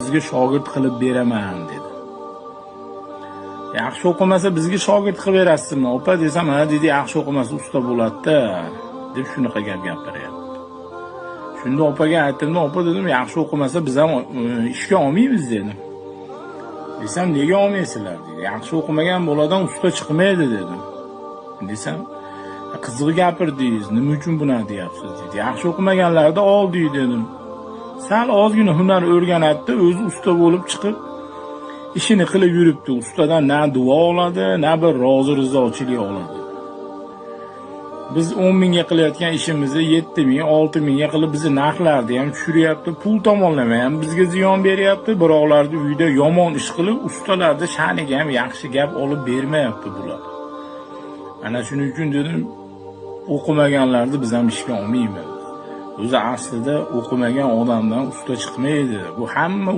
sizga shogird qilib beraman dedi. Yaxshi o'qimasa bizga shogird qilib berasizmi? Opa desam, ha dedi, yaxshi o'qimasa usta bo'ladi-da, deb shunaqa gap gapiryapti. Shunda opaga aytdim, opa dedim, yaxshi o'qimasa biz ham ishga olmaymiz dedim. Desam, nega olmaysizlar dedi. Yaxshi o'qimagan boladan usta chiqmaydi dedim. Desam, qiziq gapirdingiz, nima uchun buni deyapsiz dedi. Yaxshi o'qimaganlarda oldik dedim. Sal ozgina hunar o'rganadi, o'zi usta bo'lib chiqib ishini qilib yuribdi. Ustadan na duo oladi, na bir rozi rizochilik oladi. Biz 10 mingga qilayotgan ishimizni 7 ming, 6 mingga qilib bizni narxlarni ham tushiryapti. Pul tomonlama ham bizga ziyon beryapti. Biroqlarni uyda yomon ish qilib, ustalarni sha'niga ham yaxshi gap olib bermayapti bular. Ana shuning uchun dedim, o'qimaganlarni biz ham ishga olmaymiz. O'zi aslida o'qimagan odamdan usta chiqmaydi. Bu hamma